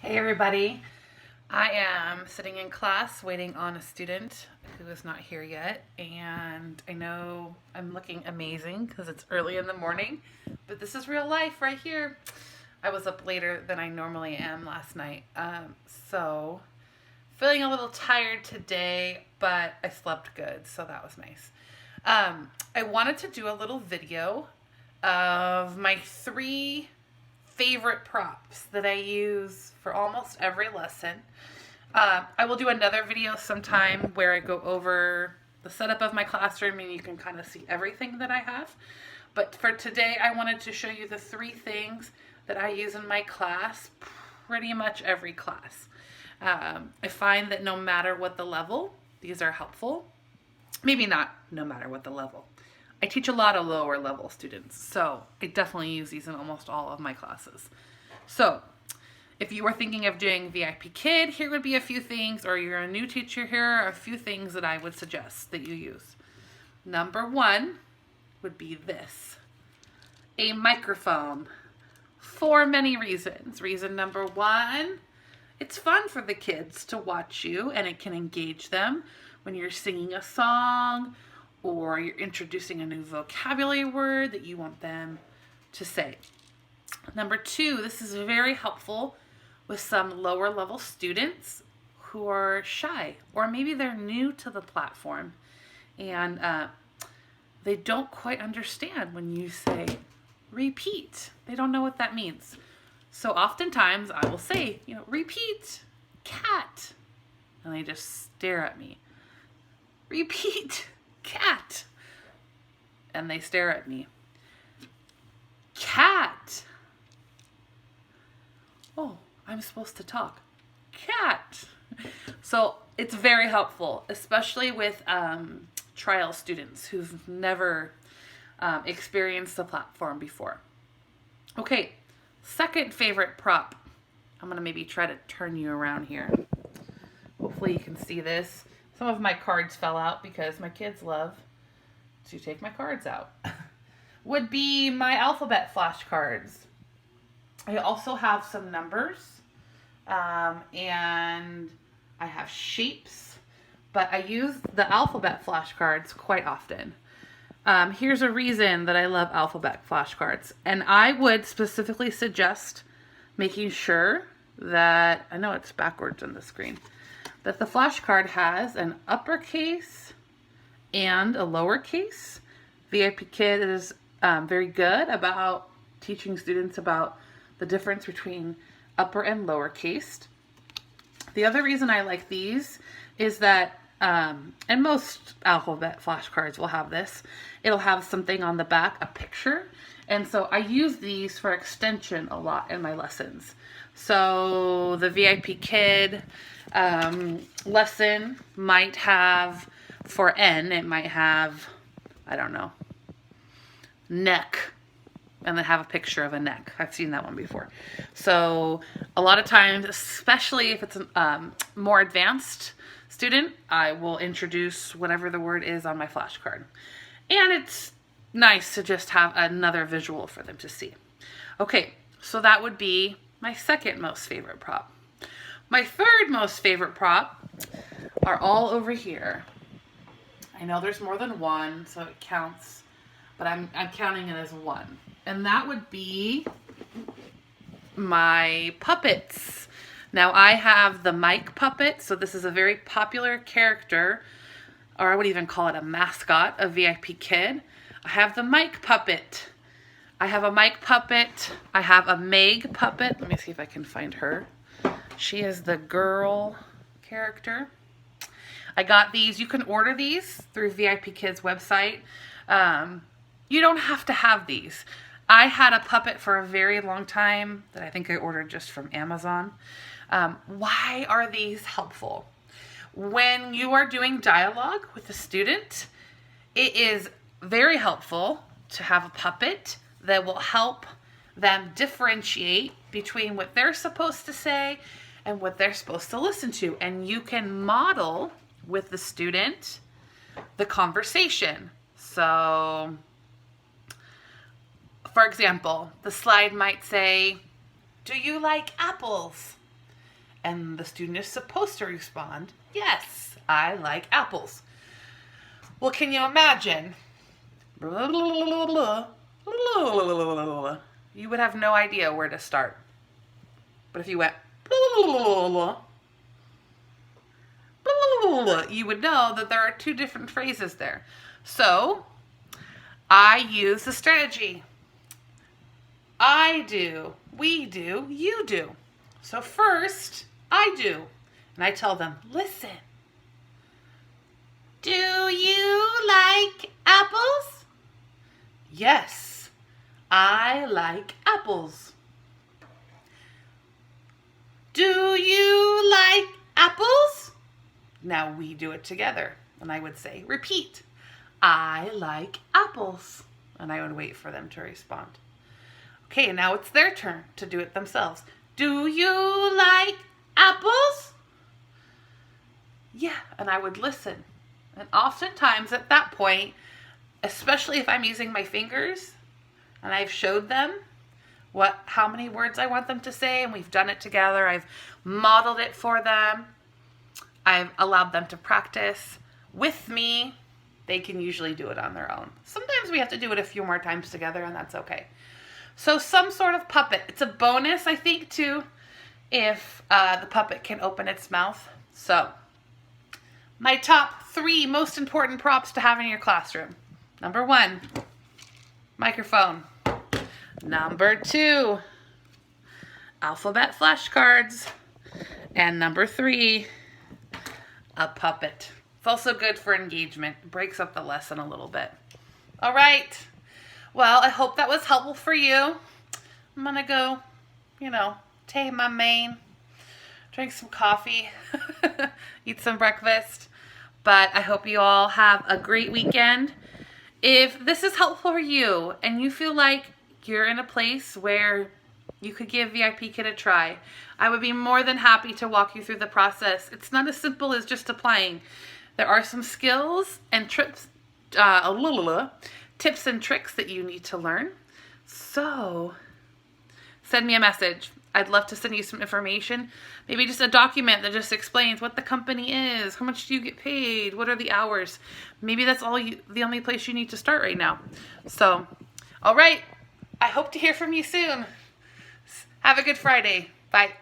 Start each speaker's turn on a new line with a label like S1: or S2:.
S1: Hey everybody, I am sitting in class waiting on a student who is not here yet, and I know I'm looking amazing because it's early in the morning, but this is real life right here. I was up later than I normally am last night, so feeling a little tired today, but I slept good, so that was nice. I wanted to do a little video of my three favorite props that I use for almost every lesson. I will do another video sometime where I go over the setup of my classroom and you can kind of see everything that I have. But for today, I wanted to show you the three things that I use in my class, pretty much every class. I find that no matter what the level, these are helpful. Maybe not no matter what the level. I teach a lot of lower level students, so I definitely use these in almost all of my classes. So if you were thinking of doing VIP Kid, here would be a few things, or you're a new teacher, here are a few things that I would suggest that you use. Number one would be this, a microphone, for many reasons. Reason number one, it's fun for the kids to watch you and it can engage them when you're singing a song or you're introducing a new vocabulary word that you want them to say. Number two, this is very helpful with some lower level students who are shy, or maybe they're new to the platform and they don't quite understand when you say repeat. They don't know what that means. So oftentimes I will say, repeat, cat. And they just stare at me. Repeat, cat. And they stare at me. Cat. Oh, I'm supposed to talk. Cat. So it's very helpful, especially with trial students who've never experienced the platform before. Okay, second favorite prop. I'm going to maybe try to turn you around here. Hopefully you can see this. Some of my cards fell out because my kids love to take my cards out. Would be my alphabet flashcards. I also have some numbers and I have shapes, but I use the alphabet flashcards quite often. Here's a reason that I love alphabet flashcards, and I would specifically suggest making sure that, I know it's backwards on the screen, that the flashcard has an uppercase and a lowercase. VIP Kid is very good about teaching students about the difference between upper and lowercase. The other reason I like these is that, and most alphabet flashcards will have this, it'll have something on the back, a picture. And so I use these for extension a lot in my lessons. So the VIP Kid lesson might have, for N, it might have, I don't know, neck, and then have a picture of a neck. I've seen that one before. So a lot of times, especially if it's a more advanced student, I will introduce whatever the word is on my flashcard. And it's nice to just have another visual for them to see. Okay, so that would be my second most favorite prop. My third most favorite prop are all over here. I know there's more than one, so it counts, but I'm counting it as one. And that would be my puppets. Now I have the Mike puppet, so this is a very popular character, or I would even call it a mascot of VIP Kid. I have the Mike puppet. I have a Mike puppet. I have a Meg puppet. Let me see if I can find her. She is the girl character. I got these. You can order these through VIP Kid's website. You don't have to have these. I had a puppet for a very long time that I think I ordered just from Amazon. Why are these helpful? When you are doing dialogue with a student, it is very helpful to have a puppet that will help them differentiate between what they're supposed to say and what they're supposed to listen to. And you can model with the student the conversation. So, for example, the slide might say, "Do you like apples?" And the student is supposed to respond, yes, I like apples. Well, can you imagine? You would have no idea where to start. But if you went, you would know that there are two different phrases there. So I use the strategy. I do, we do, you do. So first, I do. And I tell them, listen. Do you like apples? Yes, I like apples. Do you like apples? Now we do it together. And I would say, repeat. I like apples. And I would wait for them to respond. Okay, now it's their turn to do it themselves. Do you like apples? Yeah, and I would listen. And oftentimes at that point, especially if I'm using my fingers and I've showed them how many words I want them to say, and we've done it together, I've modeled it for them, I've allowed them to practice with me, they can usually do it on their own. Sometimes we have to do it a few more times together, and that's okay. So some sort of puppet. It's a bonus, I think, too, if the puppet can open its mouth. So my top 3 most important props to have in your classroom. Number 1, microphone. Number 2, alphabet flashcards. And number 3, a puppet. It's also good for engagement. It breaks up the lesson a little bit. All right. Well, I hope that was helpful for you. I'm going to go, take my mane, drink some coffee, eat some breakfast. But I hope you all have a great weekend. If this is helpful for you and you feel like you're in a place where you could give VIP Kid a try, I would be more than happy to walk you through the process. It's not as simple as just applying. There are some skills and tips and tricks that you need to learn. So send me a message. I'd love to send you some information. Maybe just a document that just explains what the company is, how much do you get paid, what are the hours. Maybe that's the only place you need to start right now. So, all right. I hope to hear from you soon. Have a good Friday. Bye.